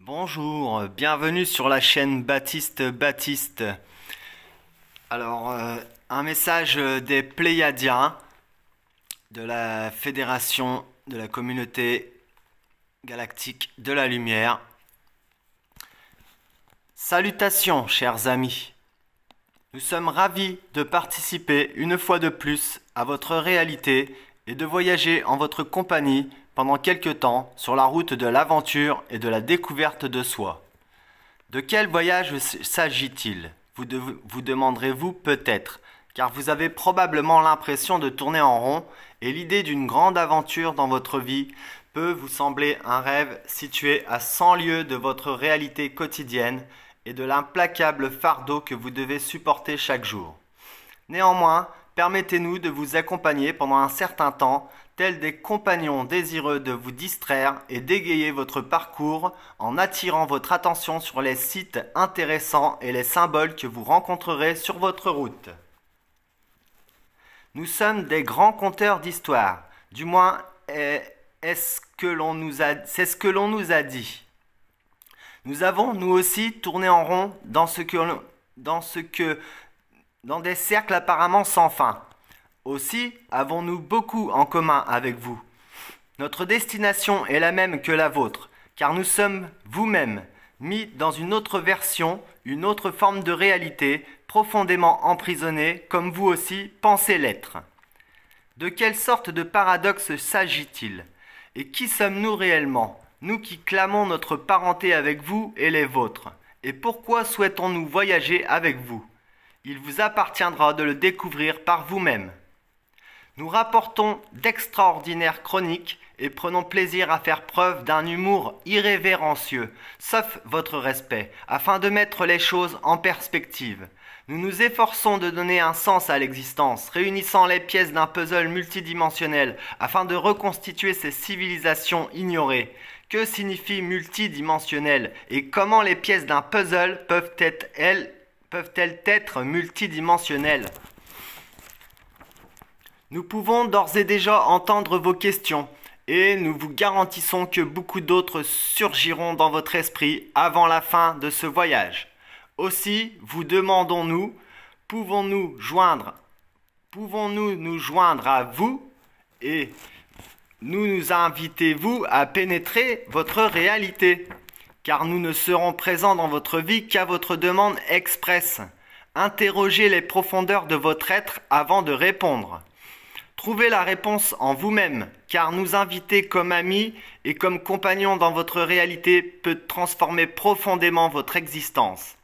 Bonjour, bienvenue sur la chaîne Baptiste. Alors, un message des Pléiadiens de la Fédération de la Communauté Galactique de la Lumière. Salutations, chers amis. Nous sommes ravis de participer une fois de plus à votre réalité et de voyager en votre compagnie pendant quelque temps sur la route de l'aventure et de la découverte de soi. De quel voyage s'agit-il? Vous demanderez-vous peut-être, car vous avez probablement l'impression de tourner en rond et l'idée d'une grande aventure dans votre vie peut vous sembler un rêve situé à 100 lieues de votre réalité quotidienne et de l'implacable fardeau que vous devez supporter chaque jour. Néanmoins, permettez-nous de vous accompagner pendant un certain temps, tels des compagnons désireux de vous distraire et d'égayer votre parcours en attirant votre attention sur les sites intéressants et les symboles que vous rencontrerez sur votre route. Nous sommes des grands conteurs d'histoires, du moins c'est ce que l'on nous a dit. Nous avons, nous aussi, tourné en rond dans des cercles apparemment sans fin. Aussi avons-nous beaucoup en commun avec vous. Notre destination est la même que la vôtre, car nous sommes vous-même, mis dans une autre version, une autre forme de réalité, profondément emprisonnés, comme vous aussi pensez l'être. De quelle sorte de paradoxe s'agit-il? Et qui sommes-nous réellement, nous qui clamons notre parenté avec vous et les vôtres? Et pourquoi souhaitons-nous voyager avec vous? Il vous appartiendra de le découvrir par vous-même. Nous rapportons d'extraordinaires chroniques et prenons plaisir à faire preuve d'un humour irrévérencieux, sauf votre respect, afin de mettre les choses en perspective. Nous nous efforçons de donner un sens à l'existence, réunissant les pièces d'un puzzle multidimensionnel afin de reconstituer ces civilisations ignorées. Que signifie multidimensionnel et comment les pièces d'un puzzle peuvent-elles être multidimensionnelles? Nous pouvons d'ores et déjà entendre vos questions et nous vous garantissons que beaucoup d'autres surgiront dans votre esprit avant la fin de ce voyage. Aussi, vous demandons-nous, pouvons-nous nous joindre à vous et nous invitez-vous à pénétrer votre réalité, car nous ne serons présents dans votre vie qu'à votre demande expresse. Interrogez les profondeurs de votre être avant de répondre. Trouvez la réponse en vous-même, car nous inviter comme amis et comme compagnons dans votre réalité peut transformer profondément votre existence.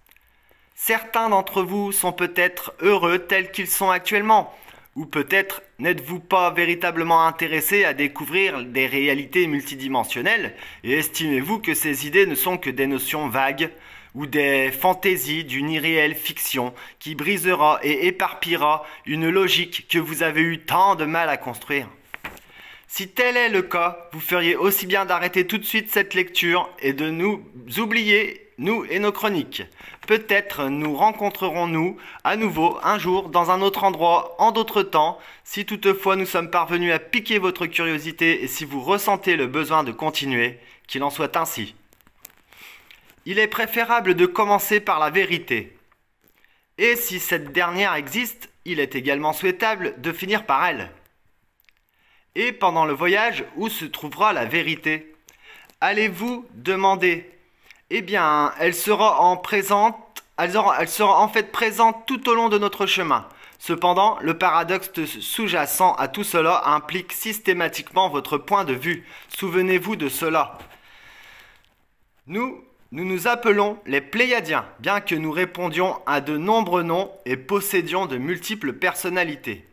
Certains d'entre vous sont peut-être heureux tels qu'ils sont actuellement, ou peut-être n'êtes-vous pas véritablement intéressé à découvrir des réalités multidimensionnelles et estimez-vous que ces idées ne sont que des notions vagues ou des fantaisies d'une irréelle fiction qui brisera et éparpillera une logique que vous avez eu tant de mal à construire. Si tel est le cas, vous feriez aussi bien d'arrêter tout de suite cette lecture et de nous oublier, nous et nos chroniques. Peut-être nous rencontrerons-nous à nouveau un jour dans un autre endroit, en d'autres temps, si toutefois nous sommes parvenus à piquer votre curiosité et si vous ressentez le besoin de continuer, qu'il en soit ainsi. Il est préférable de commencer par la vérité. Et si cette dernière existe, il est également souhaitable de finir par elle. Et pendant le voyage, où se trouvera la vérité? Allez-vous demander? Eh bien, elle sera en fait présente tout au long de notre chemin. Cependant, le paradoxe sous-jacent à tout cela implique systématiquement votre point de vue. Souvenez-vous de cela. Nous nous appelons les Pléiadiens, bien que nous répondions à de nombreux noms et possédions de multiples personnalités.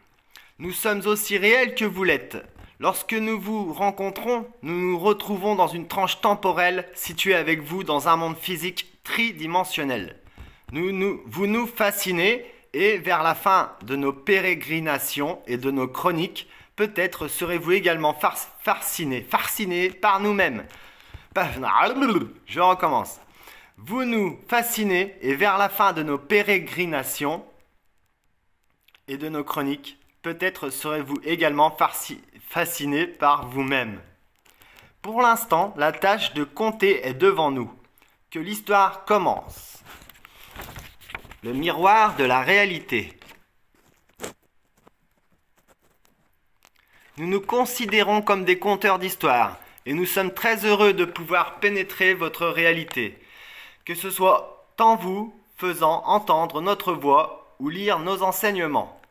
Nous sommes aussi réels que vous l'êtes. Lorsque nous vous rencontrons, nous nous retrouvons dans une tranche temporelle située avec vous dans un monde physique tridimensionnel. Vous nous fascinez et vers la fin de nos pérégrinations et de nos chroniques, peut-être serez-vous également fascinés par nous-mêmes. Je recommence. Vous nous fascinez et vers la fin de nos pérégrinations et de nos chroniques, peut-être serez-vous également fasciné par vous-même. Pour l'instant, la tâche de compter est devant nous. que l'histoire commence. Le miroir de la réalité. Nous nous considérons comme des conteurs d'histoire et nous sommes très heureux de pouvoir pénétrer votre réalité, que ce soit en vous faisant entendre notre voix ou lire nos enseignements.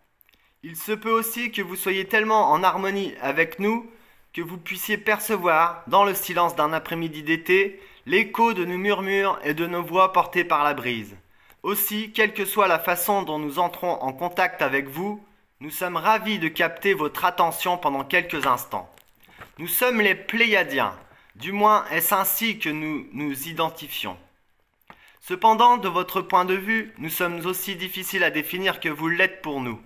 Il se peut aussi que vous soyez tellement en harmonie avec nous que vous puissiez percevoir, dans le silence d'un après-midi d'été, l'écho de nos murmures et de nos voix portées par la brise. Aussi, quelle que soit la façon dont nous entrons en contact avec vous, nous sommes ravis de capter votre attention pendant quelques instants. Nous sommes les Pléiadiens, du moins est-ce ainsi que nous nous identifions. Cependant, de votre point de vue, nous sommes aussi difficiles à définir que vous l'êtes pour nous.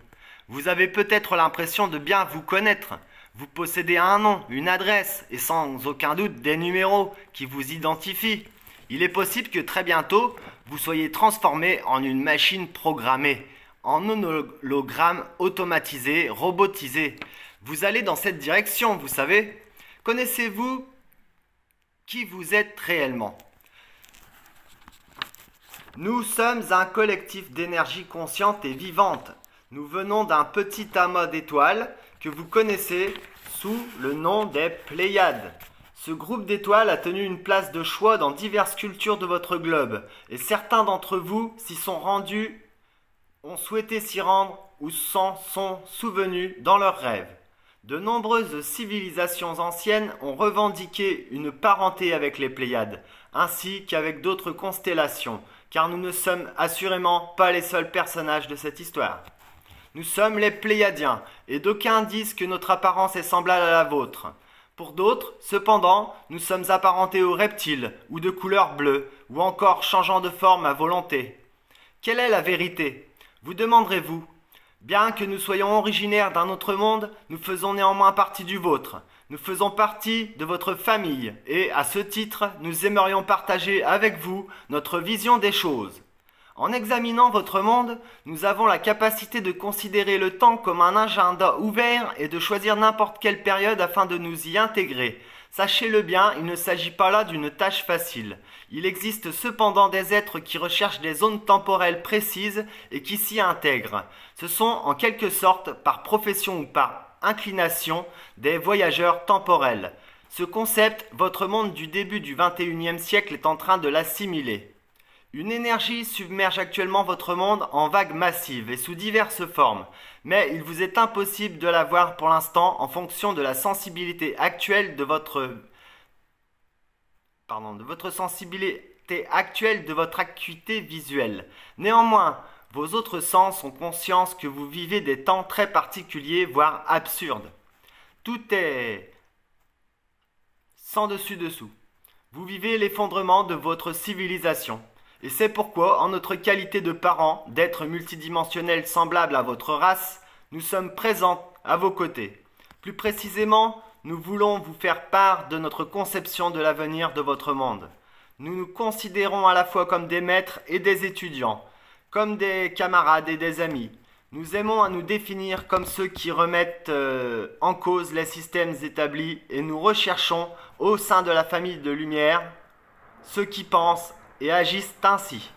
Vous avez peut-être l'impression de bien vous connaître. Vous possédez un nom, une adresse et sans aucun doute des numéros qui vous identifient. Il est possible que très bientôt, vous soyez transformé en une machine programmée, en un hologramme automatisé, robotisé. Vous allez dans cette direction, vous savez. Connaissez-vous qui vous êtes réellement ? Nous sommes un collectif d'énergie consciente et vivante. Nous venons d'un petit amas d'étoiles que vous connaissez sous le nom des Pléiades. Ce groupe d'étoiles a tenu une place de choix dans diverses cultures de votre globe, et certains d'entre vous s'y sont rendus, ont souhaité s'y rendre ou s'en sont souvenus dans leurs rêves. De nombreuses civilisations anciennes ont revendiqué une parenté avec les Pléiades, ainsi qu'avec d'autres constellations, car nous ne sommes assurément pas les seuls personnages de cette histoire. Nous sommes les Pléiadiens, et d'aucuns disent que notre apparence est semblable à la vôtre. Pour d'autres, cependant, nous sommes apparentés aux reptiles, ou de couleur bleue, ou encore changeant de forme à volonté. Quelle est la vérité ? Vous demanderez-vous. Bien que nous soyons originaires d'un autre monde, nous faisons néanmoins partie du vôtre. Nous faisons partie de votre famille, et à ce titre, nous aimerions partager avec vous notre vision des choses. En examinant votre monde, nous avons la capacité de considérer le temps comme un agenda ouvert et de choisir n'importe quelle période afin de nous y intégrer. Sachez-le bien, il ne s'agit pas là d'une tâche facile. Il existe cependant des êtres qui recherchent des zones temporelles précises et qui s'y intègrent. Ce sont en quelque sorte, par profession ou par inclination, des voyageurs temporels. Ce concept, votre monde du début du XXIe siècle est en train de l'assimiler. Une énergie submerge actuellement votre monde en vagues massives et sous diverses formes, mais il vous est impossible de la voir pour l'instant en fonction de la sensibilité actuelle de votre sensibilité actuelle de votre acuité visuelle. Néanmoins, vos autres sens ont conscience que vous vivez des temps très particuliers, voire absurdes. Tout est sans dessus-dessous. Vous vivez l'effondrement de votre civilisation. Et c'est pourquoi, en notre qualité de parents, d'êtres multidimensionnels semblables à votre race, nous sommes présents à vos côtés. Plus précisément, nous voulons vous faire part de notre conception de l'avenir de votre monde. Nous nous considérons à la fois comme des maîtres et des étudiants, comme des camarades et des amis. Nous aimons à nous définir comme ceux qui remettent en cause les systèmes établis et nous recherchons, au sein de la famille de lumière, ceux qui pensent et agissent ainsi.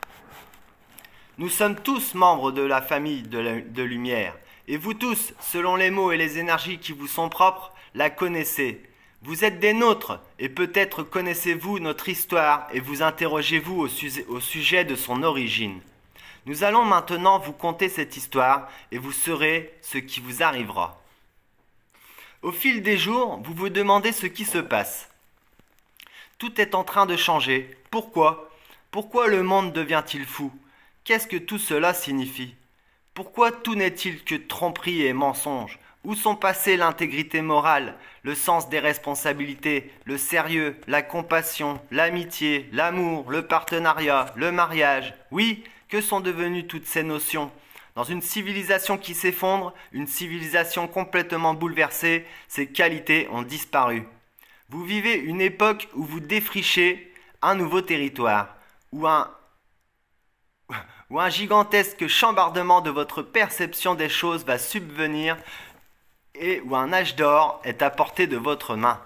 Nous sommes tous membres de la famille de lumière, et vous tous, selon les mots et les énergies qui vous sont propres, la connaissez. Vous êtes des nôtres, et peut-être connaissez-vous notre histoire et vous interrogez-vous au sujet de son origine. Nous allons maintenant vous conter cette histoire, et vous saurez ce qui vous arrivera. Au fil des jours, vous vous demandez ce qui se passe. Tout est en train de changer. Pourquoi ? Pourquoi le monde devient-il fou? Qu'est-ce que tout cela signifie? Pourquoi tout n'est-il que tromperie et mensonge? Où sont passées l'intégrité morale, le sens des responsabilités, le sérieux, la compassion, l'amitié, l'amour, le partenariat, le mariage? Oui, que sont devenues toutes ces notions? Dans une civilisation qui s'effondre, une civilisation complètement bouleversée, ces qualités ont disparu. Vous vivez une époque où vous défrichez un nouveau territoire, où un gigantesque chambardement de votre perception des choses va subvenir et où un âge d'or est à portée de votre main.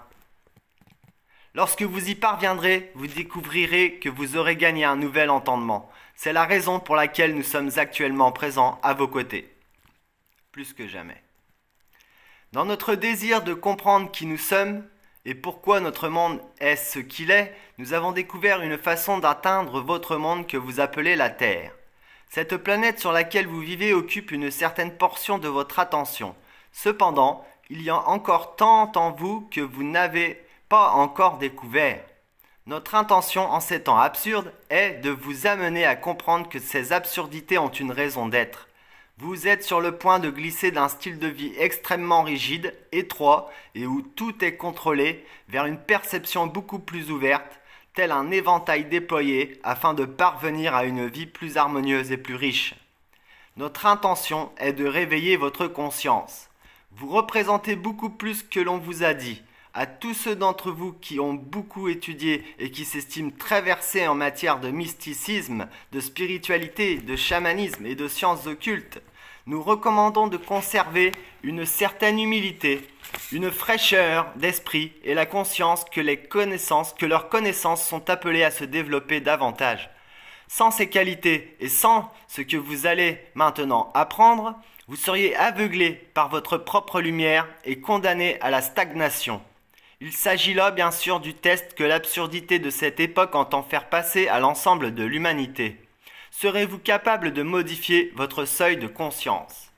Lorsque vous y parviendrez, vous découvrirez que vous aurez gagné un nouvel entendement. C'est la raison pour laquelle nous sommes actuellement présents à vos côtés. Plus que jamais. Dans notre désir de comprendre qui nous sommes et pourquoi notre monde est ce qu'il est, nous avons découvert une façon d'atteindre votre monde que vous appelez la Terre. Cette planète sur laquelle vous vivez occupe une certaine portion de votre attention. Cependant, il y a encore tant en vous que vous n'avez pas encore découvert. Notre intention en ces temps absurdes est de vous amener à comprendre que ces absurdités ont une raison d'être. Vous êtes sur le point de glisser d'un style de vie extrêmement rigide, étroit et où tout est contrôlé vers une perception beaucoup plus ouverte, tel un éventail déployé afin de parvenir à une vie plus harmonieuse et plus riche. Notre intention est de réveiller votre conscience. Vous représentez beaucoup plus que l'on vous a dit. À tous ceux d'entre vous qui ont beaucoup étudié et qui s'estiment très versés en matière de mysticisme, de spiritualité, de chamanisme et de sciences occultes, nous recommandons de conserver une certaine humilité, une fraîcheur d'esprit et la conscience que leurs connaissances sont appelées à se développer davantage. Sans ces qualités et sans ce que vous allez maintenant apprendre, vous seriez aveuglé par votre propre lumière et condamné à la stagnation. Il s'agit là bien sûr du test que l'absurdité de cette époque entend faire passer à l'ensemble de l'humanité. Serez-vous capable de modifier votre seuil de conscience?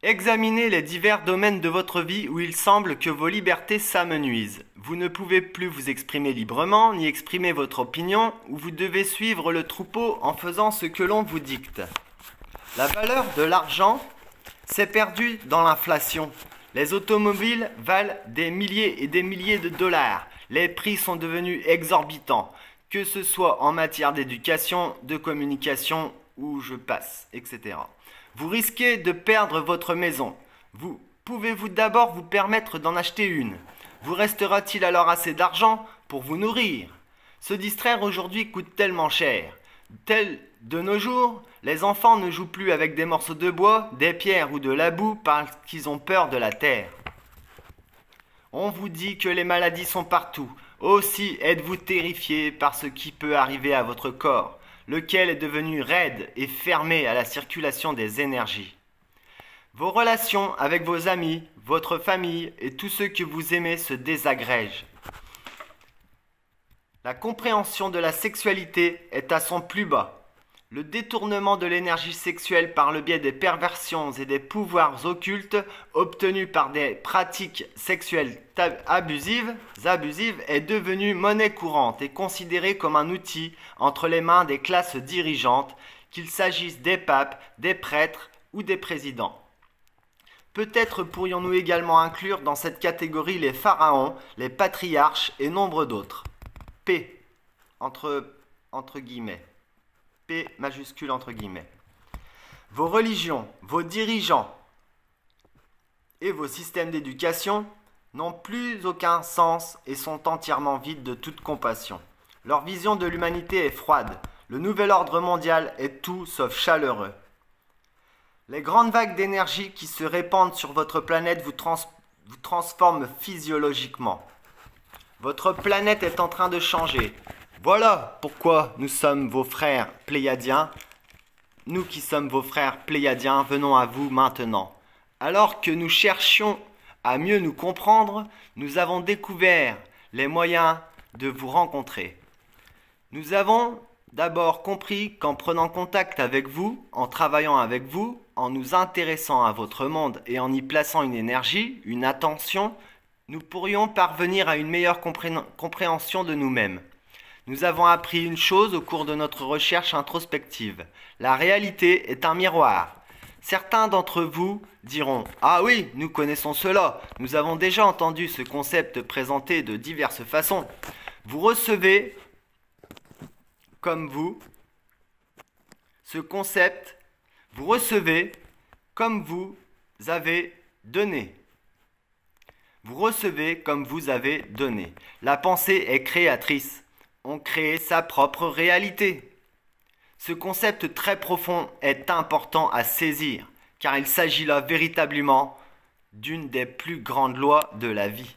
Examinez les divers domaines de votre vie où il semble que vos libertés s'amenuisent. Vous ne pouvez plus vous exprimer librement, ni exprimer votre opinion, ou vous devez suivre le troupeau en faisant ce que l'on vous dicte. La valeur de l'argent s'est perdue dans l'inflation. Les automobiles valent des milliers et des milliers de dollars. Les prix sont devenus exorbitants, que ce soit en matière d'éducation, de communication ou je passe, etc. Vous risquez de perdre votre maison. Pouvez-vous d'abord vous permettre d'en acheter une? Vous restera-t-il alors assez d'argent pour vous nourrir? Se distraire aujourd'hui coûte tellement cher. De nos jours, les enfants ne jouent plus avec des morceaux de bois, des pierres ou de la boue parce qu'ils ont peur de la terre. On vous dit que les maladies sont partout. Aussi êtes-vous terrifié par ce qui peut arriver à votre corps, lequel est devenu raide et fermé à la circulation des énergies. Vos relations avec vos amis, votre famille et tous ceux que vous aimez se désagrègent. La compréhension de la sexualité est à son plus bas. Le détournement de l'énergie sexuelle par le biais des perversions et des pouvoirs occultes obtenus par des pratiques sexuelles abusives est devenu monnaie courante et considéré comme un outil entre les mains des classes dirigeantes, qu'il s'agisse des papes, des prêtres ou des présidents. Peut-être pourrions-nous également inclure dans cette catégorie les pharaons, les patriarches et nombre d'autres. P, entre guillemets. P majuscule entre guillemets. Vos religions, vos dirigeants et vos systèmes d'éducation n'ont plus aucun sens et sont entièrement vides de toute compassion. Leur vision de l'humanité est froide. Le nouvel ordre mondial est tout sauf chaleureux. Les grandes vagues d'énergie qui se répandent sur votre planète vous transforment physiologiquement. Votre planète est en train de changer. Voilà pourquoi nous sommes vos frères pléiadiens. Nous qui sommes vos frères pléiadiens, venons à vous maintenant. Alors que nous cherchions à mieux nous comprendre, nous avons découvert les moyens de vous rencontrer. Nous avons d'abord compris qu'en prenant contact avec vous, en travaillant avec vous, en nous intéressant à votre monde et en y plaçant une énergie, une attention, nous pourrions parvenir à une meilleure compréhension de nous-mêmes. Nous avons appris une chose au cours de notre recherche introspective. La réalité est un miroir. Certains d'entre vous diront « Ah oui, nous connaissons cela. Nous avons déjà entendu ce concept présenté de diverses façons. » Vous recevez, comme vous, ce concept, vous recevez comme vous avez donné. Vous recevez comme vous avez donné. La pensée est créatrice. On crée sa propre réalité. Ce concept très profond est important à saisir, car il s'agit là véritablement d'une des plus grandes lois de la vie.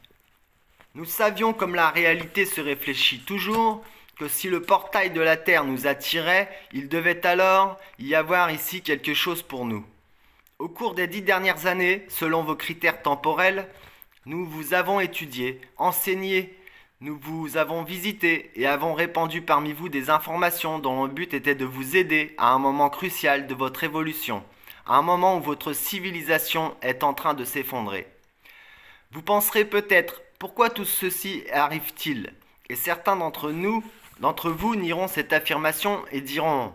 Nous savions, comme la réalité se réfléchit toujours, que si le portail de la Terre nous attirait, il devait alors y avoir ici quelque chose pour nous. Au cours des 10 dernières années, selon vos critères temporels, nous vous avons étudié, enseigné, nous vous avons visité et avons répandu parmi vous des informations dont le but était de vous aider à un moment crucial de votre évolution, à un moment où votre civilisation est en train de s'effondrer. Vous penserez peut-être, pourquoi tout ceci arrive-t-il? Et certains d'entre vous nieront cette affirmation et diront: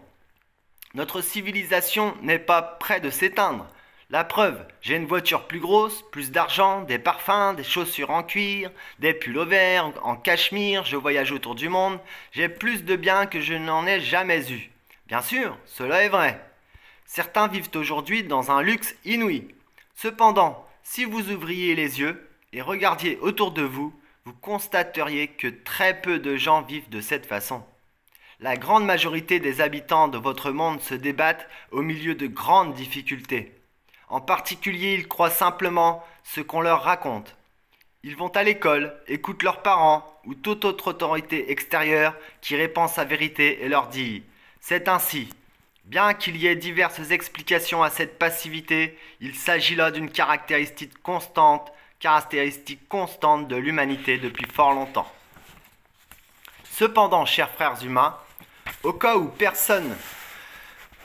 notre civilisation n'est pas près de s'éteindre. La preuve, j'ai une voiture plus grosse, plus d'argent, des parfums, des chaussures en cuir, des pullovers en cachemire, je voyage autour du monde, j'ai plus de biens que je n'en ai jamais eu. Bien sûr, cela est vrai. Certains vivent aujourd'hui dans un luxe inouï. Cependant, si vous ouvriez les yeux et regardiez autour de vous, vous constateriez que très peu de gens vivent de cette façon. La grande majorité des habitants de votre monde se débattent au milieu de grandes difficultés. En particulier, ils croient simplement ce qu'on leur raconte. Ils vont à l'école, écoutent leurs parents ou toute autre autorité extérieure qui répand sa vérité et leur dit « c'est ainsi ». Bien qu'il y ait diverses explications à cette passivité, il s'agit là d'une caractéristique constante de l'humanité depuis fort longtemps. Cependant, chers frères humains, au cas où personne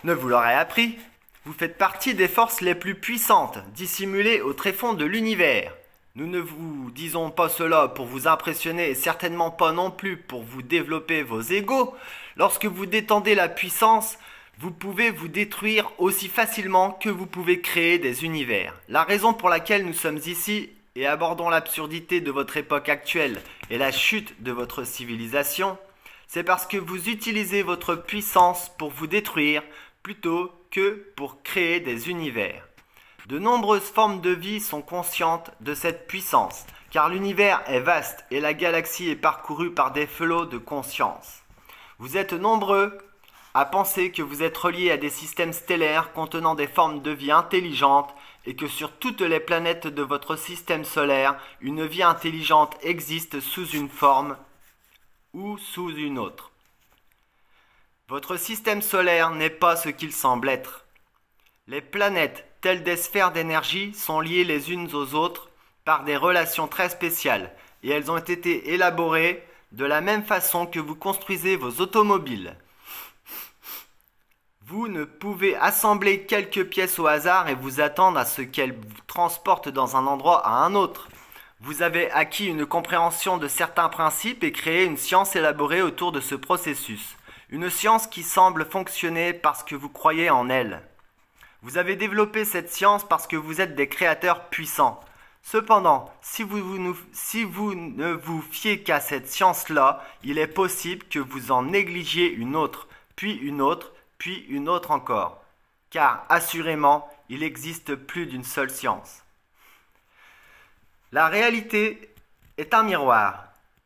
ne vous l'aurait appris, vous faites partie des forces les plus puissantes, dissimulées au tréfonds de l'univers. Nous ne vous disons pas cela pour vous impressionner et certainement pas non plus pour vous développer vos égos. Lorsque vous détendez la puissance, vous pouvez vous détruire aussi facilement que vous pouvez créer des univers. La raison pour laquelle nous sommes ici et abordons l'absurdité de votre époque actuelle et la chute de votre civilisation, c'est parce que vous utilisez votre puissance pour vous détruire plutôt que pour créer des univers. De nombreuses formes de vie sont conscientes de cette puissance, car l'univers est vaste et la galaxie est parcourue par des flots de conscience. Vous êtes nombreux à penser que vous êtes reliés à des systèmes stellaires contenant des formes de vie intelligentes et que sur toutes les planètes de votre système solaire, une vie intelligente existe sous une forme ou sous une autre. Votre système solaire n'est pas ce qu'il semble être. Les planètes, telles des sphères d'énergie, sont liées les unes aux autres par des relations très spéciales et elles ont été élaborées de la même façon que vous construisez vos automobiles. Vous ne pouvez assembler quelques pièces au hasard et vous attendre à ce qu'elles vous transportent dans un endroit à un autre. Vous avez acquis une compréhension de certains principes et créé une science élaborée autour de ce processus. Une science qui semble fonctionner parce que vous croyez en elle. Vous avez développé cette science parce que vous êtes des créateurs puissants. Cependant, si vous ne vous fiez qu'à cette science-là, il est possible que vous en négligiez une autre, puis une autre, puis une autre encore. Car, assurément, il existe plus d'une seule science. La réalité est un miroir.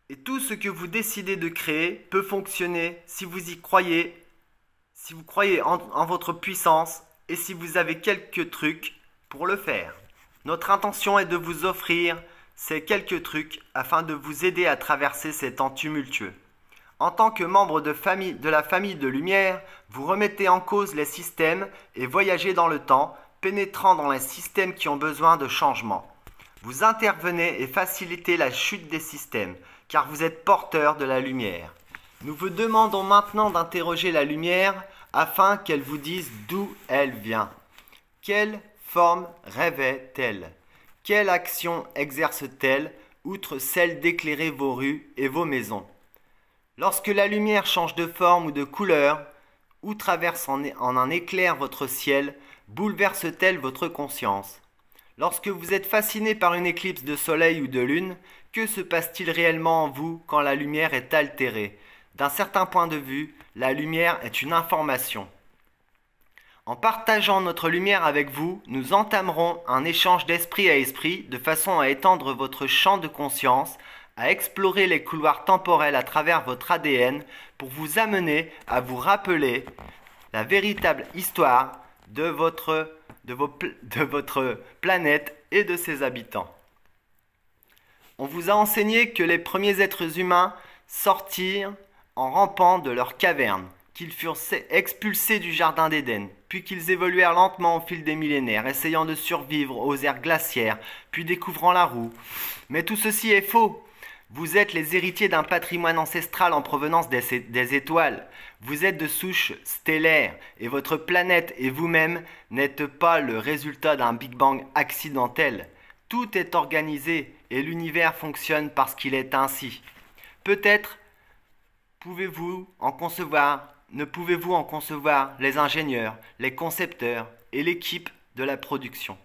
Et tout ce que vous décidez de créer peut fonctionner si vous y croyez, si vous croyez en votre puissance et si vous avez quelques trucs pour le faire. Notre intention est de vous offrir ces quelques trucs afin de vous aider à traverser ces temps tumultueux. En tant que membre de la famille de lumière, vous remettez en cause les systèmes et voyagez dans le temps, pénétrant dans les systèmes qui ont besoin de changement. Vous intervenez et facilitez la chute des systèmes, car vous êtes porteur de la lumière. Nous vous demandons maintenant d'interroger la lumière afin qu'elle vous dise d'où elle vient. Quelle forme revêt-elle? Quelle action exerce-t-elle, outre celle d'éclairer vos rues et vos maisons? Lorsque la lumière change de forme ou de couleur, ou traverse en un éclair votre ciel, bouleverse-t-elle votre conscience? Lorsque vous êtes fasciné par une éclipse de soleil ou de lune, que se passe-t-il réellement en vous quand la lumière est altérée? D'un certain point de vue, la lumière est une information. En partageant notre lumière avec vous, nous entamerons un échange d'esprit à esprit de façon à étendre votre champ de conscience, à explorer les couloirs temporels à travers votre ADN pour vous amener à vous rappeler la véritable histoire de votre planète et de ses habitants. On vous a enseigné que les premiers êtres humains sortirent en rampant de leur caverne, qu'ils furent expulsés du jardin d'Éden, puis qu'ils évoluèrent lentement au fil des millénaires, essayant de survivre aux ères glaciaires, puis découvrant la roue. Mais tout ceci est faux. Vous êtes les héritiers d'un patrimoine ancestral en provenance des étoiles. Vous êtes de souche stellaire et votre planète et vous-même n'êtes pas le résultat d'un Big Bang accidentel. Tout est organisé et l'univers fonctionne parce qu'il est ainsi. Peut-être ne pouvez-vous en concevoir les ingénieurs, les concepteurs et l'équipe de la production.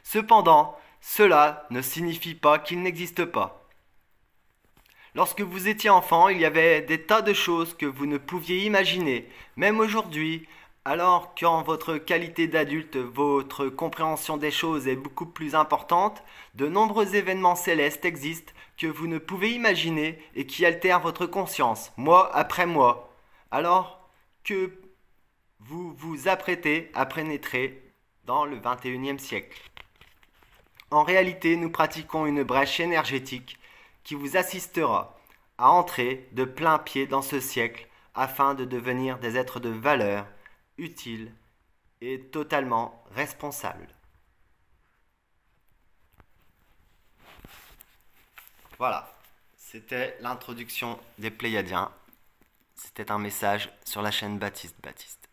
Cependant, cela ne signifie pas qu'il n'existe pas. Lorsque vous étiez enfant, il y avait des tas de choses que vous ne pouviez imaginer, même aujourd'hui, alors qu'en votre qualité d'adulte, votre compréhension des choses est beaucoup plus importante, de nombreux événements célestes existent que vous ne pouvez imaginer et qui altèrent votre conscience, mois après mois, alors que vous vous apprêtez à pénétrer dans le 21e siècle. En réalité, nous pratiquons une brèche énergétique qui vous assistera à entrer de plein pied dans ce siècle afin de devenir des êtres de valeur, utiles et totalement responsables. Voilà, c'était l'introduction des Pléiadiens. C'était un message sur la chaîne Baptiste.